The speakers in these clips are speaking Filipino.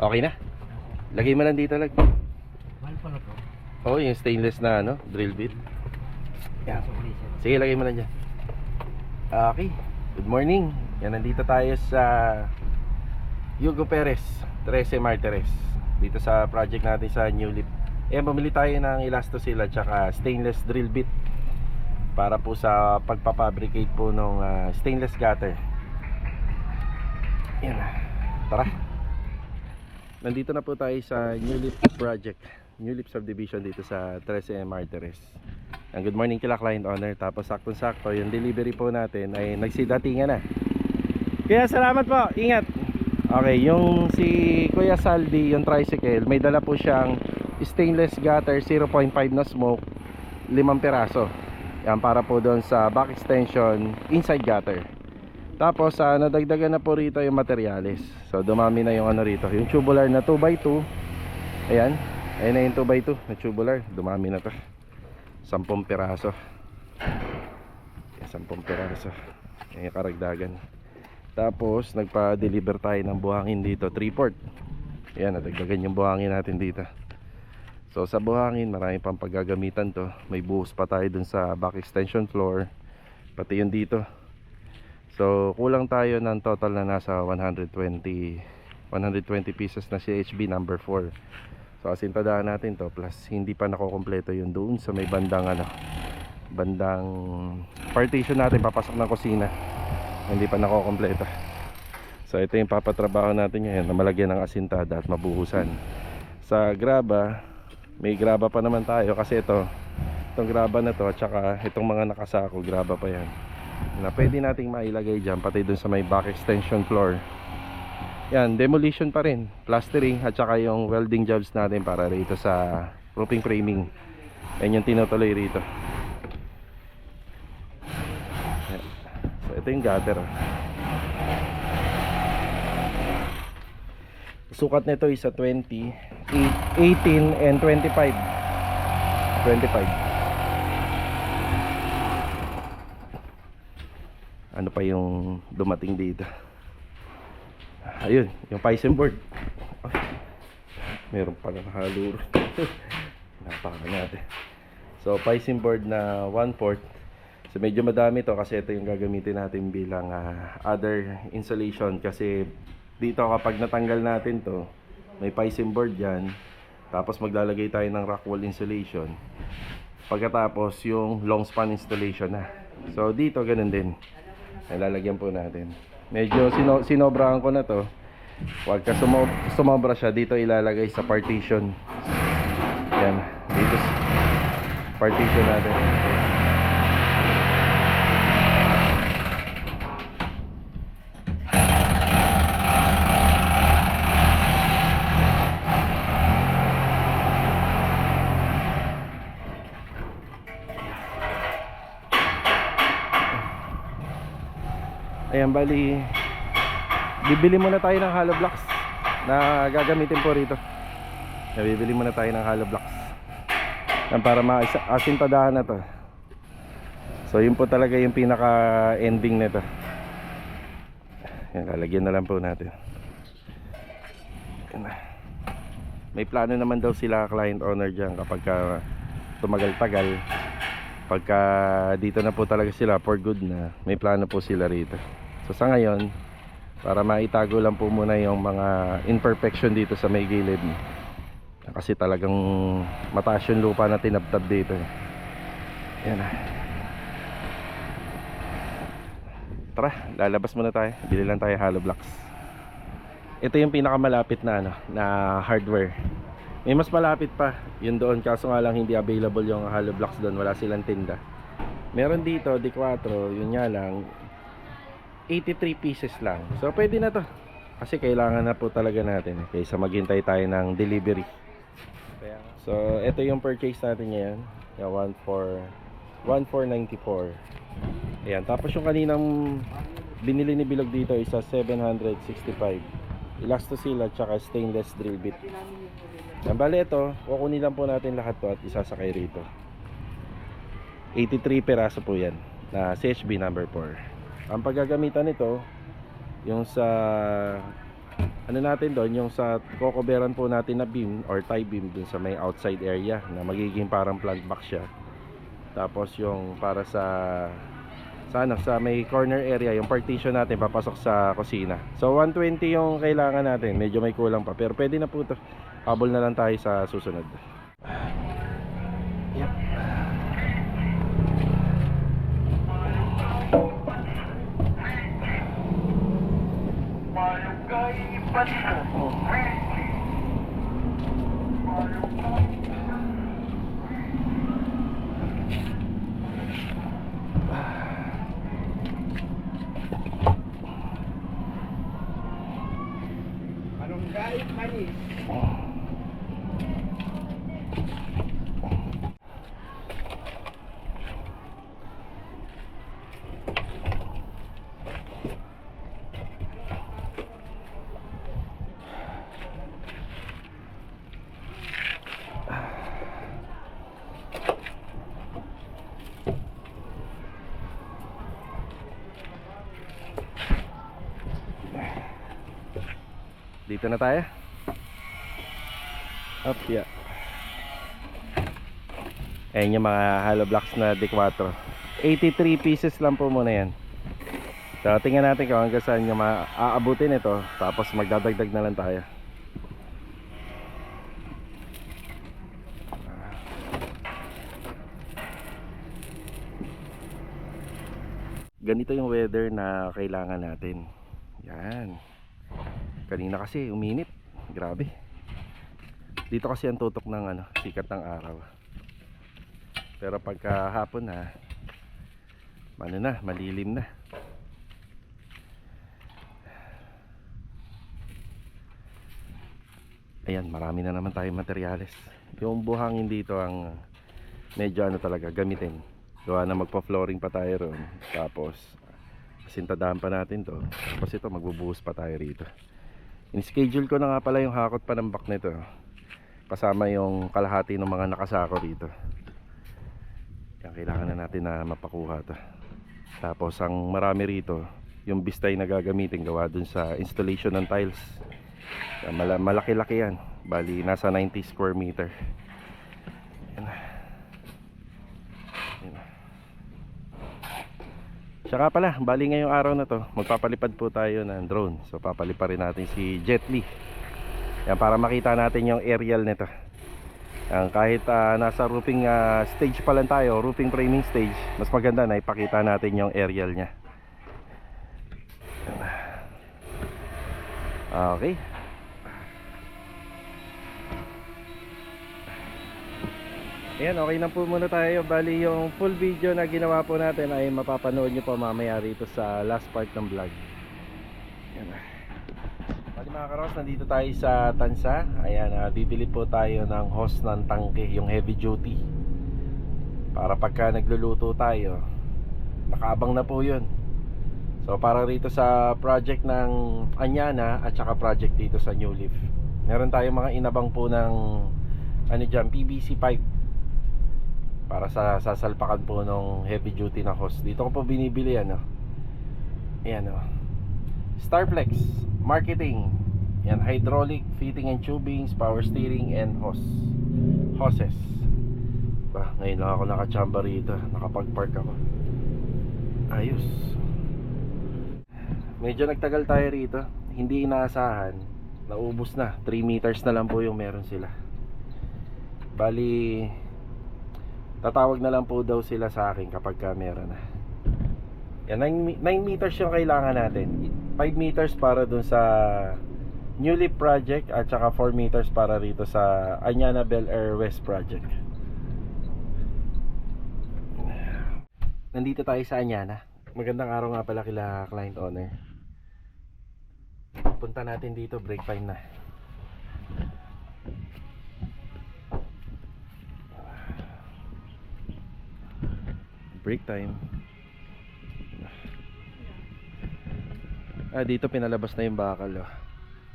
Okay na. Lagay mo lang dito lag. Mahal pala to. Oh, yung stainless na ano, drill bit. Yan. Sige, lagay mo lang dyan. Okay. Good morning. Yan, nandito tayo sa Hugo Perez 13 Martires. Dito sa project natin sa New Leaf. Bumili tayo ng Elastosil at saka stainless drill bit para po sa pagpapabricate po ng stainless gutter. Yan. Tara. Nandito na po tayo sa New Leaf project, New Leaf subdivision dito sa 13 Martires. Good morning kila client owner. Tapos saktong-sakto yung delivery po natin ay nagsidatingan na. Kaya salamat po, ingat. Okay, yung si Kuya Saldi, yung tricycle, may dala po siyang stainless gutter 0.5 na smoke, 5 piraso. Yan para po doon sa back extension inside gutter. Tapos nadagdagan na po rito yung materyales. So dumami na yung ano rito, yung tubular na 2x2. Ayan, ayan na yung 2x2 na tubular. Dumami na to, 10 piraso. 10 piraso. Ayan yung karagdagan. Tapos nagpa-deliver tayo ng buhangin dito, 3/4. Ayan, nadagdagan yung buhangin natin dito. So sa buhangin, marami pang paggagamitan to. May buhos pa tayo dun sa back extension floor, pati yun dito. So kulang tayo ng total na nasa 120 pieces na CHB number 4. So asintadahan natin to, plus hindi pa nakokompleto yun doon sa may bandang bandang partition natin papasok ng kusina. Hindi pa nakokompleto. So ito yung papatrabaho natin ngayon, na malagyan ng asintada at mabuhusan. Sa graba, may graba pa naman tayo kasi itong graba na to at saka itong mga nakasako, graba pa yan, na pwede nating mailagay dyan, pati dun sa may back extension floor. Yan, demolition pa rin, plastering at saka yung welding jobs natin para rito sa roofing framing. Yan yung tinutuloy rito. Yan. So ito yung gutter. Sukat nito is 20, 18 and 25. Ano pa yung dumating dito? Ayun, yung Python board. Meron pala nakaluro. Napaka natin. So Python board na 1/4. So medyo madami to kasi ito yung gagamitin natin bilang other insulation. Kasi dito kapag natanggal natin to, may Python board yan. Tapos maglalagay tayo ng rock wall insulation. Pagkatapos yung long span installation na. So dito ganun din. Lalagyan po natin. Medyo sinobrahan ko na to. Huwag ka sumobra siya, dito ilalagay sa partition. Yan, dito partition natin. Ayan, bali bibili muna tayo ng hollow blocks na gagamitin po rito. Bibili muna tayo ng hollow blocks yan para maasintadahan na to. So yun po talaga yung pinaka ending nito. Yan, lalagyan na lang po natin. Yan. May plano naman daw sila client owner dyan kapag tumagal-tagal, pagka dito na po talaga sila for good na, may plano po sila rito. So sa ngayon, para maitago lang po muna yung mga imperfection dito sa may gilid, kasi talagang mataas yung lupa na tinabtab dito. Yan. Tara, lalabas muna tayo. Bili lang tayo hollow blocks. Ito yung pinakamalapit na na hardware. May mas malapit pa yun doon, kaso nga lang hindi available yung hollow blocks doon, wala silang tinda. Meron dito D4, yun nga lang 83 pieces lang. So pwede na to, kasi kailangan na po talaga natin kaysa maghintay tayo ng delivery. So ito yung purchase natin ngayon, yung 1494. Ayan, tapos yung kaninang binili ni Bilog dito is 765. Elastosil at saka stainless drill bit. Yan, bali ito, kukunin lang po natin lahat to at isasakay rito. 83 peraso po yan na CHB number 4. Ang paggagamitan nito, yung sa ano natin doon, yung sa kokoberan po natin na beam or tie beam dun sa may outside area na magiging parang plant box siya. Tapos yung para sa may corner area, yung partition natin papasok sa kusina. So 120 yung kailangan natin, medyo may kulang pa pero pwede na po to. Habol na lang tayo sa susunod. Yep. Barangay Manis. Dito na tayo. Up, yeah. Ayan yung mga hollow blocks na D4. 83 pieces lang po muna yan. So tingnan natin kung hanggang saan yung maaabutin ito. Tapos magdadagdag na lang tayo. Ganito yung weather na kailangan natin. Yan. Kanina kasi uminit. Grabe. Dito kasi ang tutok ng sikat ng araw. Pero pagka hapon na, malilim na. Ayan, marami na naman tayong materyales. Yung buhangin dito ang medyo talaga gamitin. Gawa na magpa-flooring pa tayo ron. Tapos sintadahan pa natin to. Tapos ito magbubuhos pa tayo rito. In-schedule ko na nga pala yung hakot pa ng back nito. Kasama yung kalahati ng mga nakasako rito. Yan, kailangan na natin na mapakuha to. Tapos ang marami rito, yung bistay na gagamitin gawa dun sa installation ng tiles. Yan, malaki-laki yan. Bali nasa 90 square meter. Yan. Yan. Tsaka pala, bali ngayong araw na to, magpapalipad po tayo ng drone. So papaliparin natin si Jet Li. Yan, para makita natin yung aerial nito. Yan, kahit nasa roofing stage pa lang tayo, roofing framing stage, mas maganda na ipakita natin yung aerial nya. Okay. Ayan, okay na po muna tayo. Bali yung full video na ginawa po natin ay mapapanood nyo po mamaya rito sa last part ng vlog. Ayan. Bali mga karos, nandito tayo sa Tansa. Ayan, bibili po tayo ng hose ng tangke, yung heavy duty. Para pagka nagluluto tayo, nakaabang na po yun. So para rito sa project ng Anyana at saka project dito sa New Leaf, meron tayong mga inabang po ng PVC pipe para sa sasalpakan po ng heavy duty na hose. Dito ko po binibili Ayan Starflex Marketing. Yan, hydraulic fitting and tubings, power steering and hoses. Ngayon lang ako nakachamba rito. Nakapag-park ako. Ayos. Medyo nagtagal tayo rito. Hindi inaasahan. Naubos na. 3 meters na lang po yung meron sila. Bali tatawag na lang po daw sila sa akin kapag meron na. Yan, 9 meters yung kailangan natin. 5 meters para dun sa New Leaf project at saka 4 meters para rito sa Anyana Bel Air West project. Nandito tayo sa Anyana. Magandang araw nga pala kila client owner. Punta natin dito, break time na. Break time. Dito pinalabas na yung bakal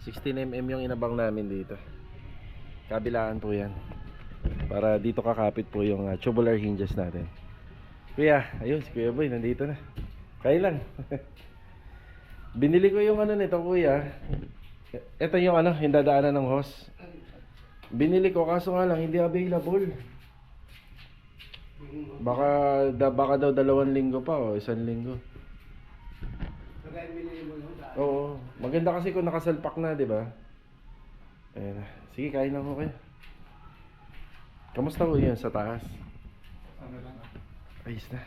16mm yung inabang namin dito. Kabilaan po yan. Para dito kakapit po yung tubular hinges natin. Kuya, ayun si Kuya Boy nandito na. Kaya lang. Binili ko yung nito kuya. Ito yung ano, yung dadaanan ng hose. Binili ko kaso nga lang hindi available. Baka daw 2 linggo pa o 1 linggo. Oo, maganda kasi kung nakasalpak na, 'di ba? Ayun. Sige, kain lang ako kayo. Kamusta ko yun sa taas? Ayos na.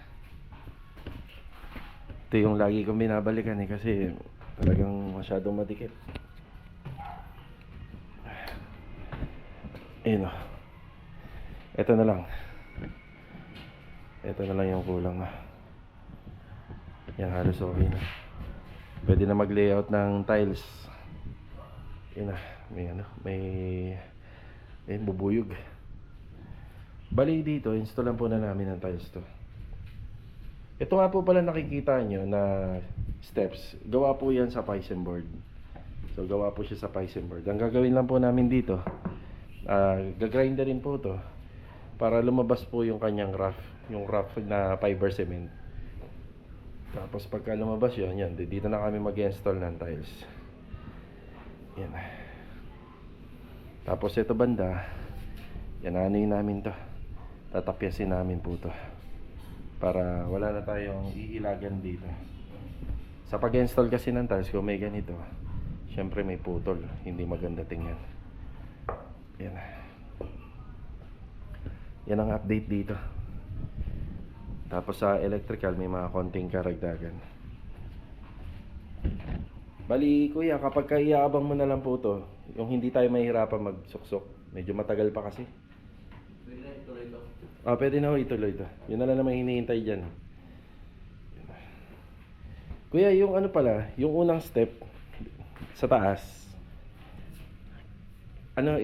Ito yung lagi kong binabalikan kasi talagang masyadong madikit. Ayun o. Ito na lang. Ito na lang yung kulang na. Yan, halos okay na. Pwede na mag-layout ng tiles. Yun na. May bubuyog. Bali dito, installan po na namin ang tiles to. Ito nga po pala nakikita nyo na steps. Gawa po yan sa Python board. So gawa po siya sa Python board. Ang gagawin lang po namin dito, gagrinderin po to para lumabas po yung kanyang rough. Yung rough na fiber cement. Tapos pagka lumabas yun, dito na kami mag-install ng tiles. Yan. Tapos ito banda, yan anoyin namin to. Tatapyasin namin po to. Para wala na tayong iilagan dito. Sa pag-install kasi ng tiles, kung may ganito, syempre may putol, hindi maganda tingnan. Yan. Yan ang update dito. Tapos sa electrical, may mga konting karagdagan. Bali kuya, kapag iaabang mo na lang po to, yung hindi tayo mahihirapan magsuksok, medyo matagal pa kasi. Pwede na ho ituloy ito. Yun na lang naman hinihintay dyan. Kuya, yung ano pala, yung unang step sa taas,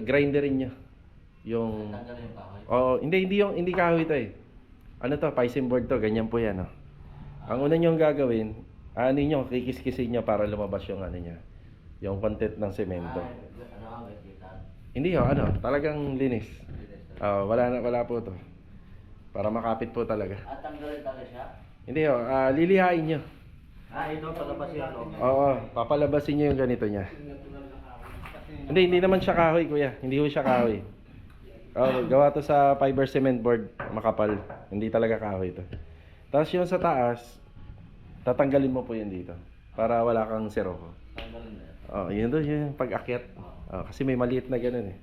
grinderin nyo. Yung hindi kahoy ito eh. Ano to, Python board to, ganyan po yan. Ang una nyo gagawin, kikis-kisin nyo para lumabas yung niya, yung content ng semento. Hindi talagang linis. Wala po to. Para makapit po talaga. At tanggalin talaga siya? Hindi lilihain nyo. Ito palabasin ito. Oo, papalabasin nyo yung ganito niya. Hindi naman siya kahoy kuya. Hindi ho siya kahoy. Gawa to sa fiber cement board, makapal. Hindi talaga kahoy ito. Tapos yung sa taas, tatanggalin mo po yun dito. Para wala kang seroko. Tanggalin na Yun yan. doon yung pag-akyat. Kasi may maliit na ganun eh.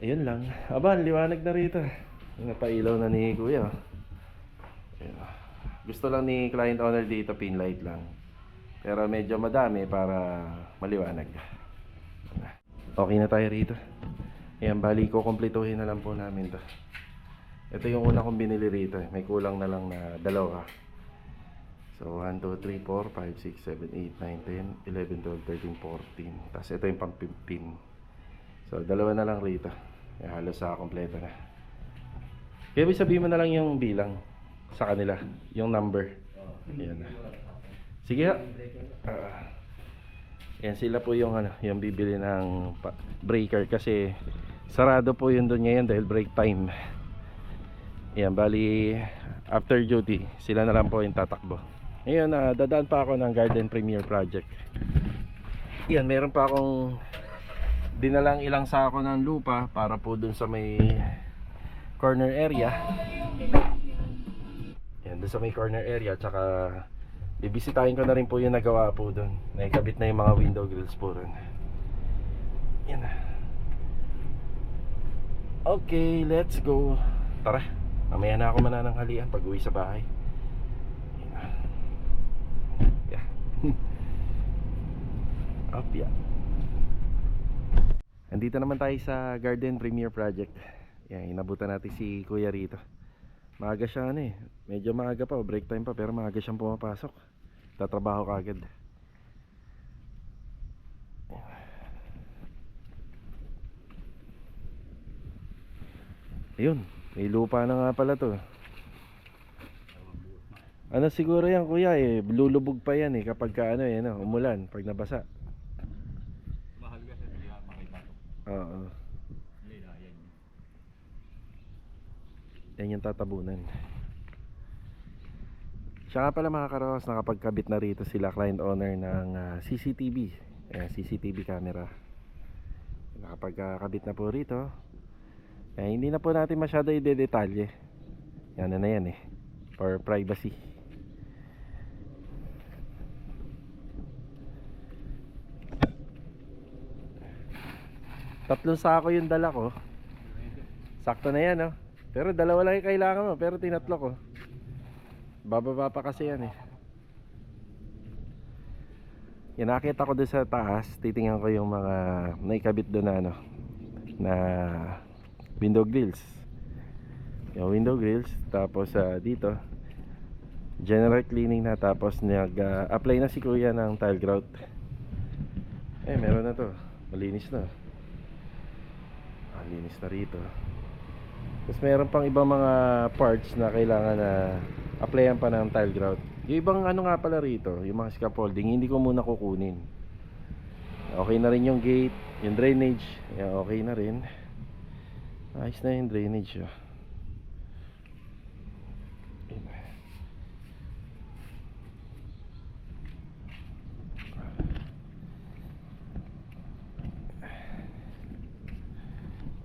Ayun lang. Liwanag na rito. Napailaw na ni kuya. Ayun. Gusto lang ni client owner dito, pin light lang. Pero medyo madami para maliwanag. Okay na tayo rito. Ayan, bali ko kumpletuhin na lang po namin to. Ito yung una kong binili rito. May kulang na lang na 2. So 1, 2, 3, 4, 5, 6, 7, 8, 9, 10, 11, 12, 13, 14. Tapos ito yung pang 15. So 2 na lang rito. Halos kompleto na. Kaya sabihin mo na lang yung bilang sa kanila, yung number. Ayan. Sige ha. Yan sila po yung yung bibili ng breaker kasi sarado po yun doon ngayon dahil break time. Yan, bali after duty sila na lang po yung tatakbo. Ngayon dadaan pa ako ng Garden Premier Project. Yan, meron pa akong dinalang ilang sako ng lupa para po dun sa may corner area. Yan, dun sa may corner area. Tsaka bibisitahin ko na rin po yung nagawa po dun. Naikabit na yung mga window grills po dun. Yan na. Okay, let's go. Tara, mamaya na ako manananghalian pag uwi sa bahay. Yan na. Yeah. Up yeah. Andito naman tayo sa Garden Premier Project. Yan, inabutan natin si Kuya rito. Maaga siya medyo maaga pa, break time pa, pero maaga siyang pumapasok. Tatrabaho kaagad. Ayun, may lupa na nga pala to. Siguro yan kuya lulubog pa yan kapag umulan, pag nabasa. Oo. Yan yung tatabunan. Siya nga pala mga karawas, nakapagkabit na rito sila client owner ng CCTV. Ayan, CCTV camera. Nakapagkakabit na po rito. Hindi na po natin masyado i-detalye. Yan na yan eh. For privacy. Tatlong sako yung dala ko. Sakto na yan, oh. Pero dalawa lang yung kailangan mo. Pero tinatlo ko. Bababa pa kasi yan eh. Yan, nakita ko doon sa taas. Titingnan ko yung mga naikabit doon na ano, na window grills. Yung window grills. Tapos dito general cleaning na. Tapos nag-apply na si kuya ng tile grout. Meron na to. Malinis na. Linis na rito. Tapos meron pang ibang mga parts na kailangan na applyan pa ng tile grout. Yung ibang ano nga pala rito, yung mga scaffolding, hindi ko muna kukunin. Okay na rin yung gate, yung drainage, yan, okay na rin. Ayos na yung drainage, oh.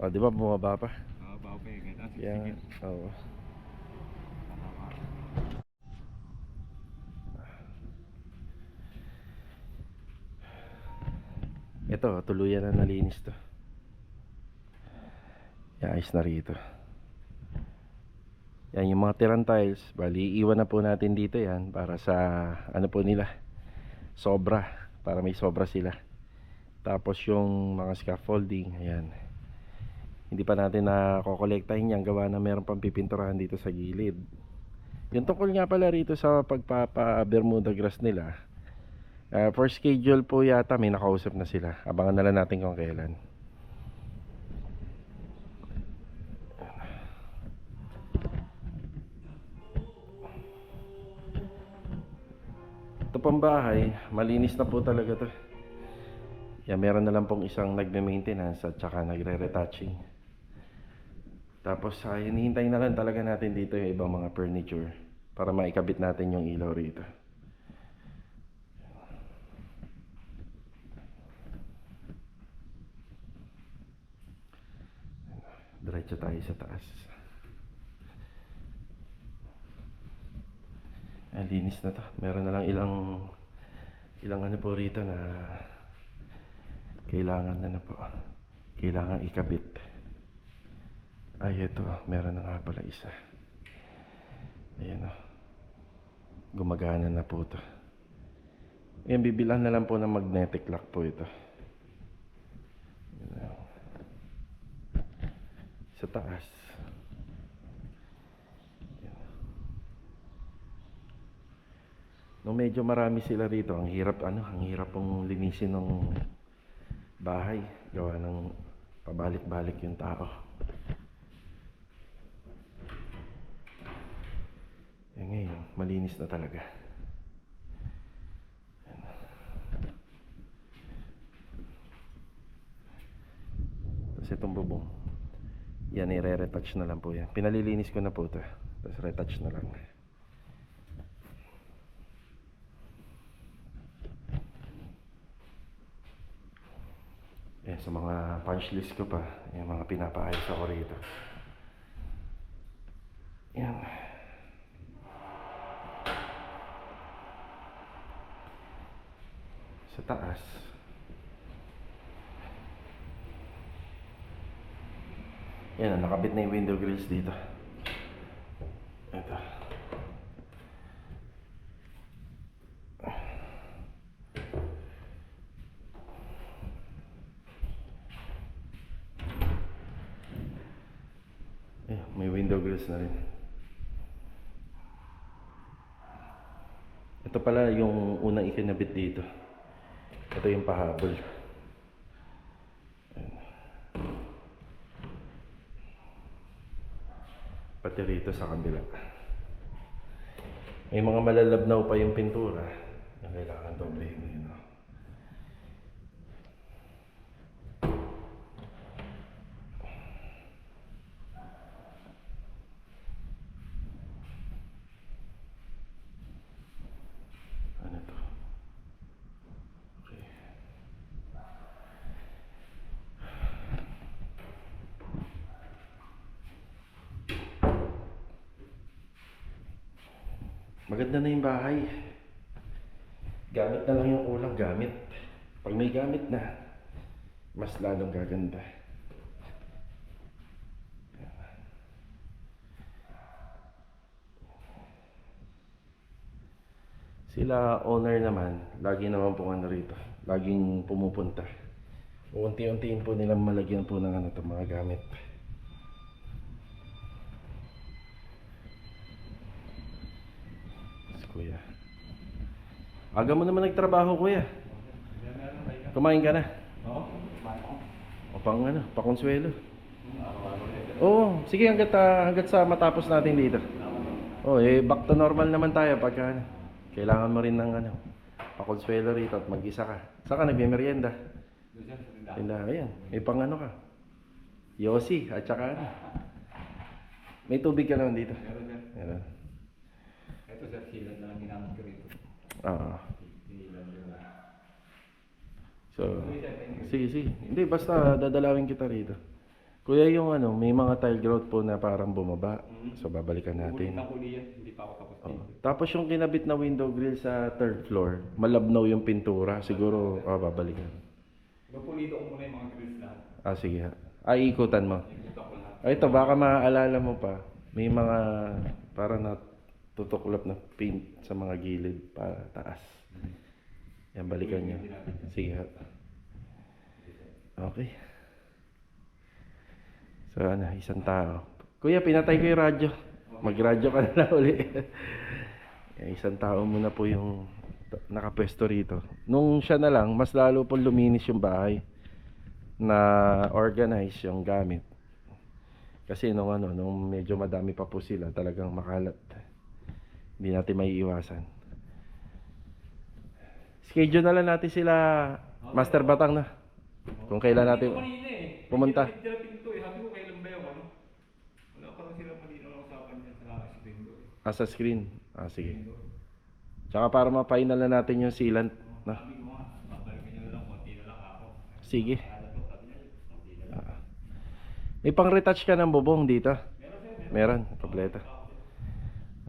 Oh, di ba bumaba pa? Oo, bago pa yung ganun. Yan, oo. Ito, tuluyan na nalinis to. Yan, ayos na rito. Yan, yung mga tirang tiles, bali, iwan na po natin dito yan para sa, ano po nila, sobra, para may sobra sila. Tapos yung mga scaffolding, ayan. Hindi pa natin nakokolektahin yan, gawa na meron pang pipinturahan dito sa gilid. Yung tungkol nga pala rito sa pagpapa-Bermuda grass nila, for schedule po yata may nakausap na sila. Abangan na lang natin kung kailan. Ito pang bahay, malinis na po talaga to. Yan, meron na lang pong isang nagme-maintenance at saka nagre-retouching. Tapos hinihintay na lang talaga natin dito yung ibang mga furniture para maikabit natin yung ilaw rito. Diretso tayo sa taas. Linis na to. Meron na lang ilang ano po rito na kailangan na po. Kailangan ikabit. Ay, ito. Meron na nga pala isa. Ayan o. Gumagana na po ito. Ayan, bibilan na lang po ng magnetic lock po ito. Ayan. Sa taas. Ayan. No, medyo marami sila rito. Ang hirap pong linisin ng bahay. Gawa ng pabalik-balik yung tao. Ngayon, malinis na talaga. Tapos itong bubong, yan, i-retouch na lang po yan. Pinalilinis ko na po ito. Tapos retouch na lang. Yan, sa mga punch list ko pa, yung mga pinapaayos ako rito. Yan. Sa taas, yan, nakabit na yung window grills dito. Ito. May window grills na rin. Ito pala yung unang ikinabit dito. Ito yung pahabol. Ayan. Pati rito sa kabila. May mga malalabnaw pa yung pintura na kailangan doblehin. Ano to? Okay. Maganda na yung bahay. Gamit na lang yung kulang, gamit. Pag may gamit na, mas lalong gaganda. Sila owner naman, lagi naman po ano rito, laging pumupunta. Unti-untiin po nilang malagyan po ng ano to, mga gamit. Si Kuya. Aga mo naman nagtrabaho, Kuya. Kumain ka na? Oo. O pang ano, pakonsuelo. Oo, sige hanggat sa matapos natin dito. Oh, back to normal naman tayo pagka ano. Kailangan mo rin ng ano, pakonsuelo rito at mag-isa ka. Saan ka nagme-merienda? Ayan, may pang ano ka. Yossi, at saka ano. May tubig ka naman dito. Meron. Ito sir, silat na lang ginamit ko rito. Oo. Silat yun. So, sige. Hindi, basta dadalawin kita rito. Kuya, yung ano, may mga tile grout po na parang bumaba. So, babalikan natin. Ulit ako niyan, hindi pa ako tapos dito. Tapos yung kinabit na window grill sa third floor, malabnaw yung pintura. Siguro, babalikan. Pupulito ko muna yung mga grills lahat. Sige ha. Ikutan mo. Ikuta ko lahat. Ito, baka maaalala mo pa. May mga parang natutuklap na paint sa mga gilid para taas. Yan, balikan nyo. Sige ha. Okay. So ano, isang tao. Kuya, pinatay ko yung radyo. Magradyo ka na uli. Isang tao muna po yung nakapwesto rito. Nung siya na lang, mas lalo po luminis yung bahay. Na organize yung gamit. Kasi nung medyo madami pa po sila, talagang makalat. Hindi natin maiiwasan. Schedule na lang natin sila, Master Batang na. Kung kailan natin pumunta. Sabi ko kailan ba yung ano? Wala pa rin sila malinaw na usapan niya sa screen ko. Sa screen. Sige. Tsaka para ma-final na natin yung sealant. Na. Sabi ko nga, babalikan niyo na lang, konti na lang ako. Sige. May pang-retouch ka ng bubong dito? Meron. Kompleto.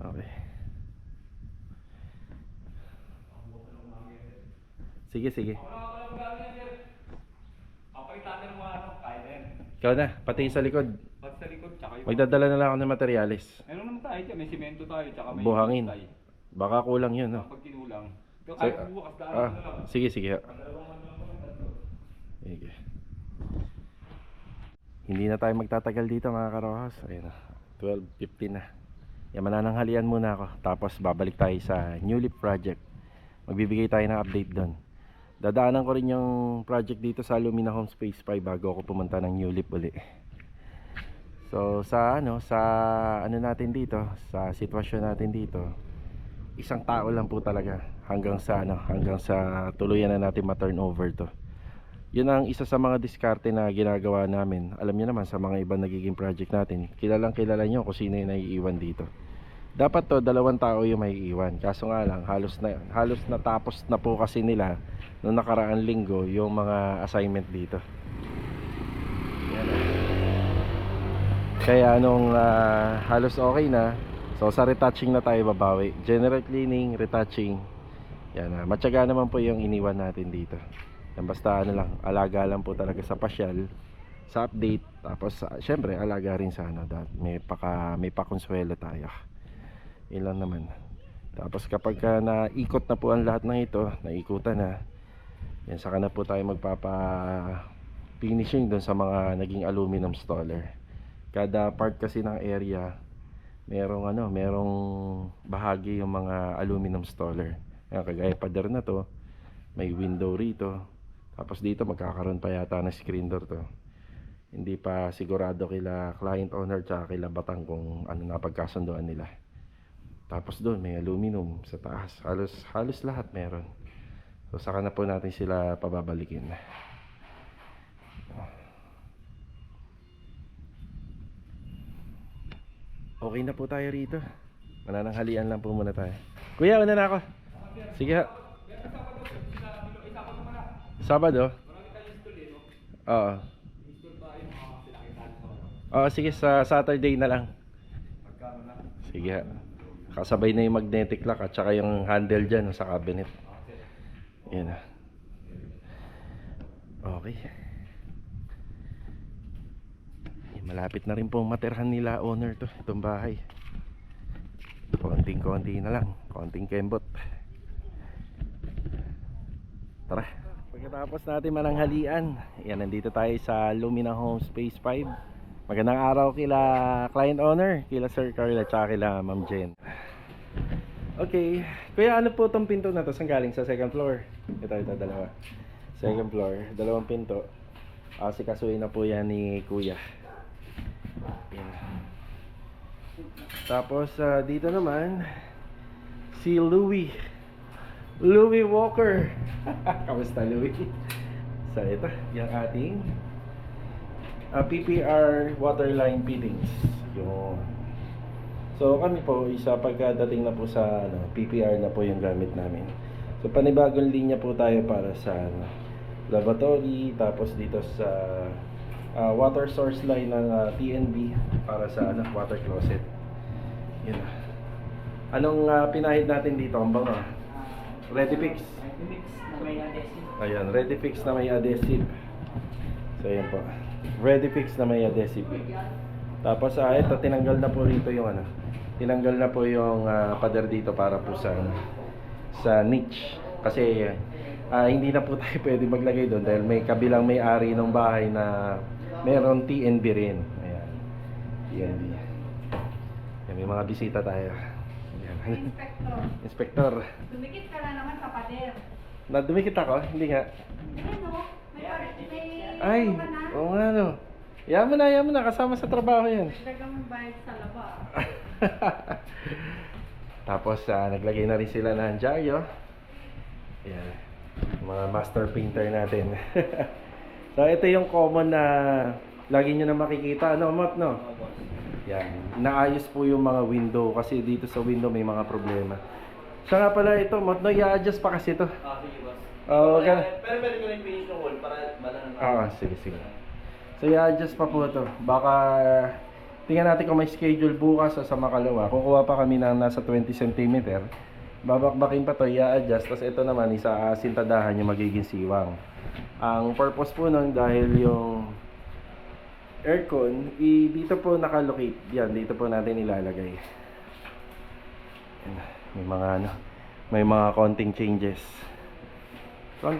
Okay. Sige. Papalitan na ng mga ano, kaya na yan. Ikaw na, pati sa likod. Pati sa likod, tsaka yung... Magdadala na lang ako ng materyales. Meron naman tayo dyan, may simento tayo, tsaka may... Buhangin. tayo. Baka kulang yun, no? Pag kinulang. So, Kahit bukas, daan na lang. sige. Dalawang ano naman, tatlo. Sige. Hindi na tayo magtatagal dito mga karohas. Ayun na, 12:15 na. Yan, manananghalian muna ako. Tapos babalik tayo sa New Leaf Project. Magbibigay tayo ng update doon. Dadaanan ko rin yung project dito sa Lumina Home Space 5 bago ako pumunta ng New Leaf uli. So sa natin dito, sa sitwasyon natin dito, isang tao lang po talaga hanggang sa tuluyan na natin ma-turnover to. Yun ang isa sa mga diskarte na ginagawa namin. Alam niyo naman sa mga ibang nagiging project natin, kilala niyo kung sino yung naiiwan dito. Dapat to 2 tao yung maiiwan. Kaso nga lang halos natapos na po kasi nila noong nakaraang linggo yung mga assignment dito. Yan. Kaya nung halos okay na, so sa retouching na tayo babawi. General cleaning, retouching. Yan, matyaga naman po yung iniwan natin dito. Yan, basta alaga lang po talaga sa pasyal, sa update, tapos syempre alaga rin sa may pakonsuelo tayo. Ilan naman. Tapos kapag naikot na po ang lahat ng ito, naikutan na, yan, saka na po tayo magpapa-finishing doon sa mga naging aluminum stoller. Kada part kasi ng area, merong bahagi yung mga aluminum stoller. Yan, kagaya pader na to, may window rito. Tapos dito magkakaroon pa yata ng screen door to. Hindi pa sigurado kila client owner tsaka kila Batang kung ano na pagkasunduan nila. Tapos doon may aluminum sa taas. Halos lahat meron. So saka na po natin sila pababalikin. Okay na po tayo rito. Manananghalian lang po muna tayo. Kuya, una na ako. Sige ha. Sabado? Oo. Oo, sige, sa Saturday na lang. Sige ha. Kasabay na yung magnetic lock at saka yung handle dyan sa cabinet. Yan na. Okay. Malapit na rin po matirhan nila owner to, itong bahay. Konting-konti na lang, konting kembot. Tara. Pagkatapos natin mananghalian, yan, nandito tayo sa Lumina Homes Phase 5. Magandang araw kila client owner, kila Sir Carl at saka kila Ma'am Jen. Okay, kuya, ano po itong pinto na to? Saan galing? Sa second floor? Ito, dalawa. Second floor, dalawang pinto. Sikasuhin na po yan ni kuya. Yan. Tapos dito naman si Louie Walker. Kamusta, Louie? So ito, yung ating PPR waterline fittings. Yung so kami po isa pagkadating na po sa PPR na po yung gamit namin. So panibagong linya po tayo para sa lavatory, tapos dito sa water source line ng TNB para sa water closet. Yun. Anong pinahid natin dito? Ang bango. Ready fix. Na may adhesive. Ayan, ready fix na may adhesive. So ayan po. Ready fix na may adhesive. Tapos ito tinanggal na po rito yung tinanggal na po yung pader dito para po sa niche. Kasi hindi na po tayo pwede maglagay doon dahil may kabilang may-ari ng bahay na meron TNB rin. Ayan. TNB. Ayan, may mga bisita tayo. Ayan. Inspector. Dumikit ka na naman sa pader. Dumikit ako? Hindi nga. Ayan o, may Ay, ano ka na? oo nga no. Yaman na, kasama sa trabaho yan. Dagang bayad sa laba. Tapos naglagay na rin sila ng dyaryo. Ayan, mga master painter natin. So ito yung common na lagi nyo na makikita, Mot, no? Yan, naayos po yung mga window kasi dito sa window may mga problema. Siya nga pala ito, Mot, no? I-adjust pa kasi ito. Sige, boss. Oo, okay. Pero pwede ko rin finish yung wall para malang. Sige. So i-adjust pa po ito. Baka tingnan natin kung may schedule bukas sa Makalawa. Kukuha pa kami ng nasa 20 cm. Babakbakin pa to, i-adjust. Tapos ito naman, isasintadahan yung magiging siwang. Ang purpose po nun, dahil yung aircon, dito po nakalocate. Yan, dito po natin ilalagay. Yan, may mga konting changes. Yan.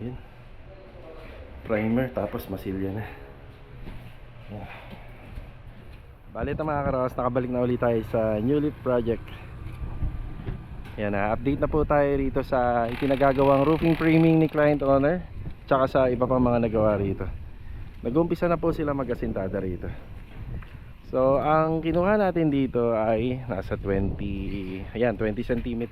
Yan. Primer, tapos masilya na. Yan. Bali ito mga karos, nakabalik na ulit tayo sa New Leaf Project. Yan na, update na po tayo rito sa itinagagawang roofing framing ni client owner, tsaka sa iba pang mga nagawa rito. Nag-umpisa na po sila mag-asintada rito. So ang kinuha natin dito ay nasa 20 cm.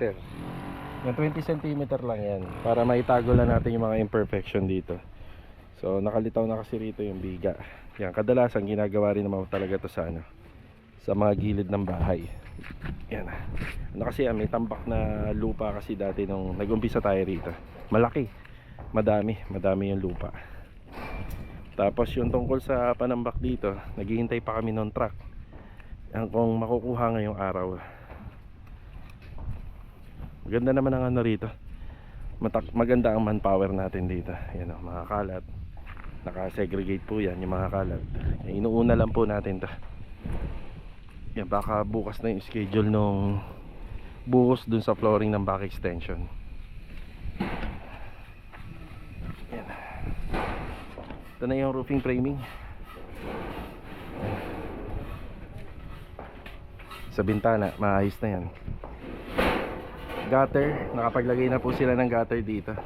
Yung 20 cm lang yan, para maitago lang natin yung mga imperfection dito. So nakalitaw na kasi rito yung biga. Yan, kadalasan ginagawa rin naman talaga to sa sa mga gilid ng bahay. Yan. Kasi may tambak na lupa kasi dati nung nag-umpisa tayo rito. Malaki. Madami yung lupa. Tapos yung tungkol sa panambak dito, naghihintay pa kami ng truck. Yan, kung makukuha ngayong araw. Maganda naman ang rito. Maganda ang manpower natin dito. Yan o, mga kalat. Naka-segregate po yan, yung mga kalat. Inuuna lang po natin to. Yan, baka bukas na yung schedule nung buhos dun sa flooring ng back extension. Yan. Ito na yung roofing framing. Sa bintana, maayos na yan. Gutter, nakapaglagay na po sila ng gutter dito.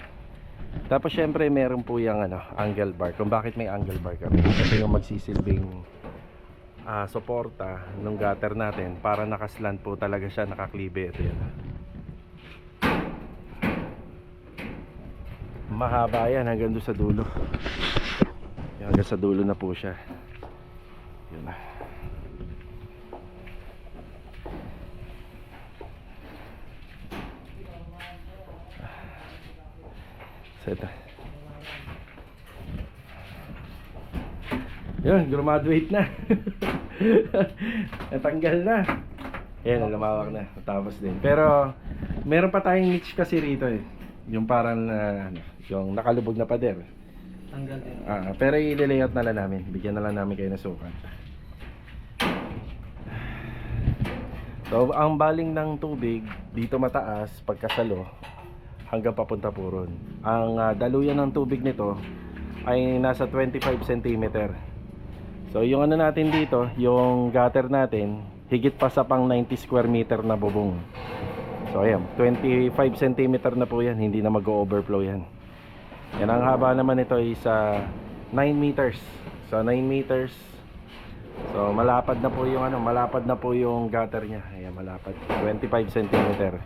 Tapos syempre meron po yung angle bar. Kung bakit may angle bar kami, ito yung magsisilbing suporta ng gutter natin para nakaslant po talaga siya, nakaklibe. Ito yan. Mahaba yan hanggang doon sa dulo. Hanggang sa dulo na po siya. Yun na. So ito. Yun, graduate na. Natanggal na. Ayan, lumawak na. Tapos din. Pero, meron pa tayong niche kasi rito eh. Yung parang, yung nakalubog na pader. Tanggal din. Pero i-layout na lang namin. Bigyan na lang namin kayo ng sukat. So, ang baling ng tubig, dito mataas, pagkasalo, hanggang papunta po ron. Ang daluyan ng tubig nito ay nasa 25 cm. So yung ano natin dito, yung gutter natin, higit pa sa pang 90 square meter na bubong. So ayan, 25 cm na po yan, hindi na mag-overflow yan. Yan, ang haba naman ito is 9 meters. So 9 meters. So malapad na po yung malapad na po yung gutter niya. Ayan, malapad. 25 cm.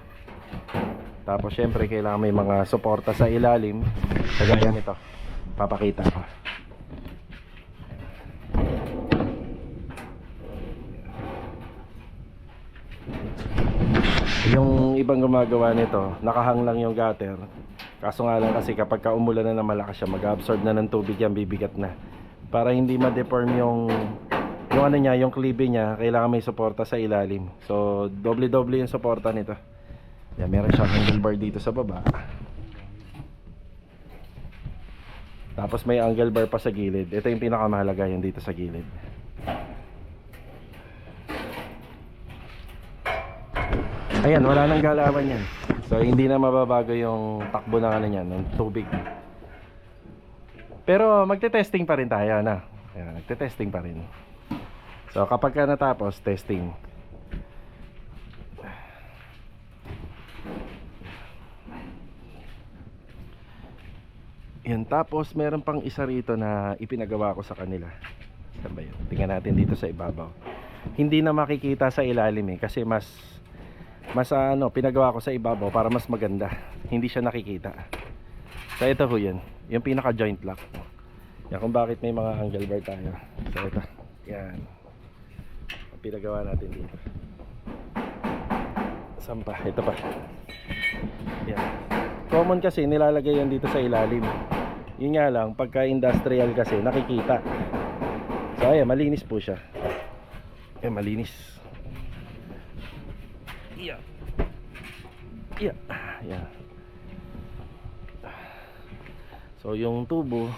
Tapos syempre kailangan may mga suporta sa ilalim. Kagaya nito. Papakita ko. Yung ibang gumagawa nito, nakahang lang yung gutter. Kaso nga lang kasi kapag umulan na malakas siya, mag-absorb na ng tubig yan, bibigat na. Para hindi ma-deform yung ano niya, yung klibe niya, kailangan may suporta sa ilalim. So, doble-doble yung suporta nito. Yan, meron siyang handlebar dito sa baba. Tapos may angle bar pa sa gilid. Ito yung pinakamahalaga, yung dito sa gilid. Ayan, wala nang galawan yan. So hindi na mababago yung takbo ng ng tubig. Pero magte-testing pa rin tayo na. Ayan, magte-testing pa rin. So kapag ka natapos, testing. Yan, tapos meron pang isa rito na ipinagawa ko sa kanila. Saan ba yun? Tingnan natin dito sa ibabaw. Hindi na makikita sa ilalim kasi mas pinagawa ko sa ibabaw para mas maganda. Hindi siya nakikita. So ito ho yun, yung pinaka joint lock. Yan kung bakit may mga angle bar tayo. So ito, yan ang pinagawa natin dito. Saan pa? Ito pa. Yan. Common kasi nilalagay yan dito sa ilalim. Yun nga lang, pagka industrial kasi nakikita. So ayan, malinis po siya. Ayan, malinis. Yeah. Yeah. Yeah. So yung tubo,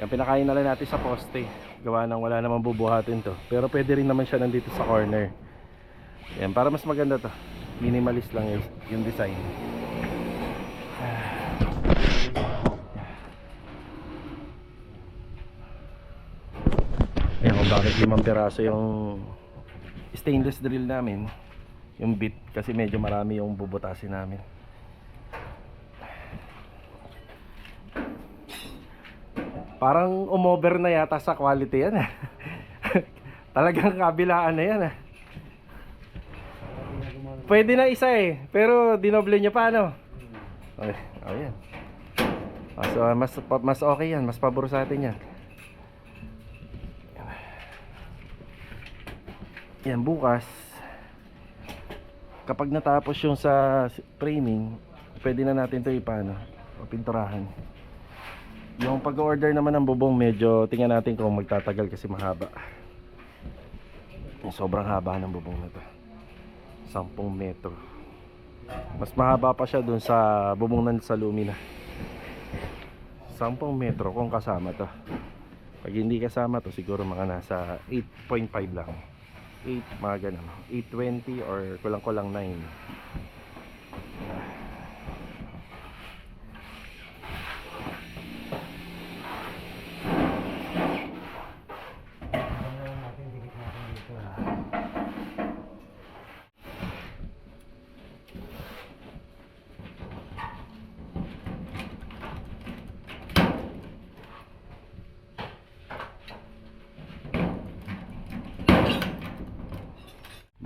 yung pinakain na lang natin sa poste. Gawa nang wala namang bubuhatin to. Pero pwede rin naman siya nandito sa corner. Yan, para mas maganda to. Minimalist lang yung design. Ayan kung bakit 5 piraso yung stainless drill namin. Yung bit kasi medyo marami yung bubutasin namin. Parang umover na yata sa quality yan. Talagang kabilaan na yan. Pwede na isa pero dinoble nyo pa Okay, ayan. So mas okay yan, mas pabor sa atin yan. Yan, bukas kapag natapos yung sa framing, pwede na natin ito pinturahan. Yung pag-order naman ng bubong, medyo tingnan natin kung magtatagal kasi mahaba. Sobrang haba ng bubong na to, 10 metro. Mas mahaba pa siya dun sa bubong ng sa Lumina. 10 metro kung kasama to. Pag hindi kasama to, siguro mga nasa 8.5 lang, 8, mga ganun, 820 or kulang-kulang 9.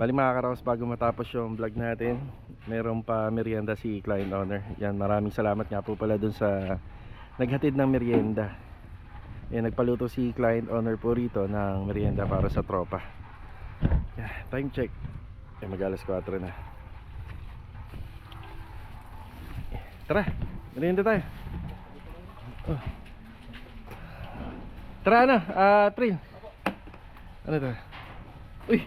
Bali mga karaos, bago matapos yung vlog natin, meron pa merienda si client owner. Yan, maraming salamat nga po pala dun sa naghatid ng merienda. Yan, nagpaluto si client owner po rito ng merienda para sa tropa. Yan, time check. Yan, mag-alas 4 na. Tara, merienda tayo. Tara na, Prin. Ano to? Uy,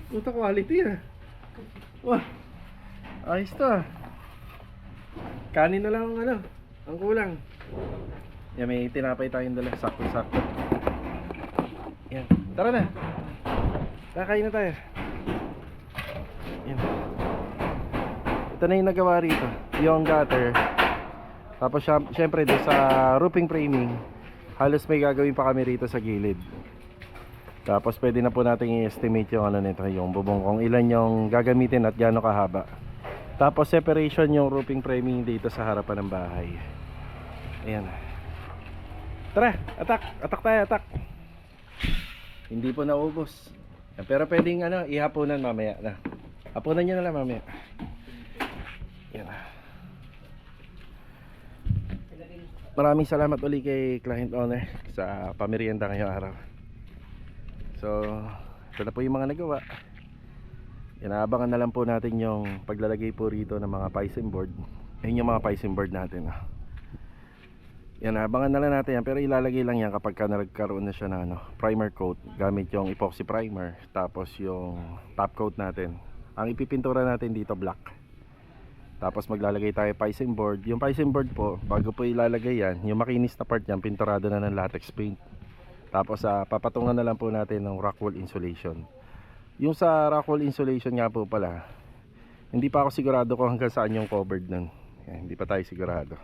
puta quality ah. Wah, ayos to ah. Kanin na lang ang ano, ang kulang. Yan, may tinapay tayong dala, sakto-sakto. Yan, tara na. Kakain na tayo. Yan. Ito na yung nagawa rito, yung gutter. Tapos syempre doon sa roofing framing, halos may gagawin pa kami rito sa gilid. Tapos pwede na po natin i-estimate yung ano nito, yung bubong, kung ilan yung gagamitin at gaano kahaba. Tapos separation yung roofing framing dito sa harapan ng bahay. Ayan. Tara, atak tayo, atak. Hindi po naubos. Pero pwedeng ano, ihapunan mamaya na. Hapunan nyo na lang mamaya. Ayan. Maraming salamat uli kay client owner sa pamerienda ngayong araw. So, ito na po yung mga nagawa. Inaabangan na lang po natin yung paglalagay po rito ng mga piping board. Ayun yung mga piping board natin. Yan, abangan na lang natin yan. Pero ilalagay lang yan kapag nagkaroon na siya na primer coat. Gamit yung epoxy primer. Tapos yung top coat natin. Ang ipipintura natin dito black. Tapos maglalagay tayo piping board. Yung piping board po, bago po ilalagay yan, yung makinis na part yan, pinturado na ng latex paint. Tapos papatungan na lang po natin ng rock wool insulation. Yung sa rock wool insulation nga po pala, hindi pa ako sigurado kung hanggang saan yung covered nun. Yan, hindi pa tayo sigurado.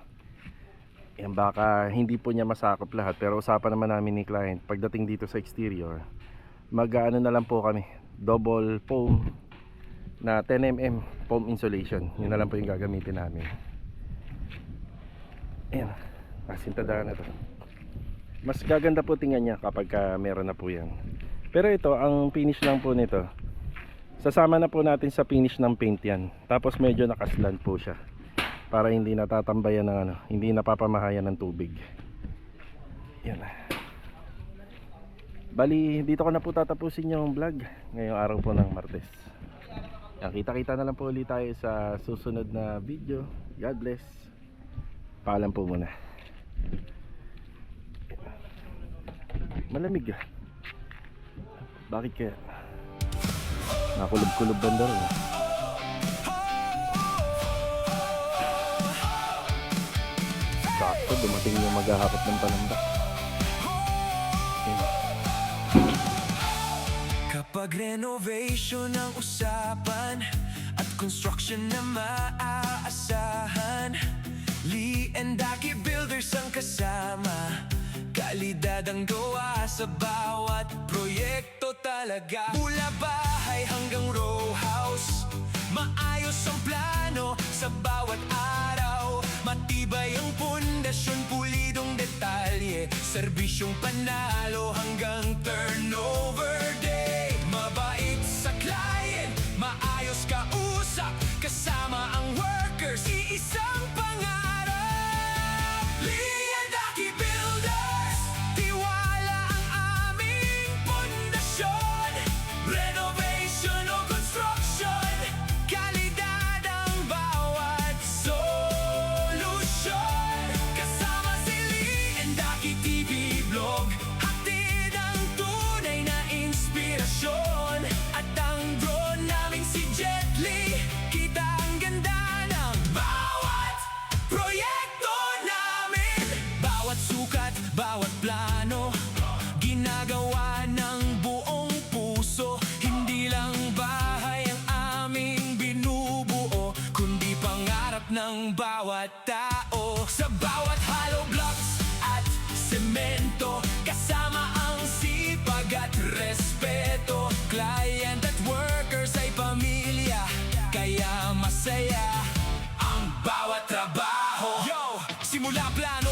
Yan, baka hindi po niya masakop lahat. Pero usapan naman namin ni client, pagdating dito sa exterior, mag-ano na lang po kami, double foam na 10mm foam insulation. Yun na lang po yung gagamitin namin. Ayan, nasintadahan na to. Mas gaganda po tingnan niya kapag meron na po yan. Pero ito, ang finish lang po nito, sasama na po natin sa finish ng paint yan. Tapos medyo nakaslant po siya, para hindi natatambayan ng hindi napapamahayan ng tubig. Yan. Bali, dito ko na po tatapusin yung vlog ngayong araw po ng Martes. Yan, kita-kita na lang po ulit tayo sa susunod na video. God bless. Paalam po muna. Malamig ah. Bakit kaya? Nakulob-kulob banda rin. Sakto, dumating yung maghahakot ng panambak. Kapag renovation ang usapan at construction na maaasahan, Lee and Aki Builders ang kasama. Kalidad ang gawa sa bawat proyekto talaga. Mula bahay hanggang row house, maayos ang plano sa bawat araw. Matibay ang pundasyon, pulidong detalye, serbisyong panalo hanggang turnover day. Mabait sa client, maayos kausap, kasama ang workers, iisang pangarap. Lee and Aki Builders, tiwala ang aming pundasyon. Renovation o construction, kalidad ang bawat solusyon. Kasama si Lee and Aki TV Vlog, hatid ang tunay na inspirasyon. At ang drone naming si Jet Li, kita ang ganda ng bawat proyekto namin. Bawat sukat, bawat plano, ginagawa ng buong puso. Hindi lang bahay ang aming binubuo, kundi pangarap ng bawat tao. Sa bawat hollow blocks at semento, kasama ang sipag at respeto. Client at workers ay pamilya, kaya masaya ang bawat trabaho. Yo, simula plano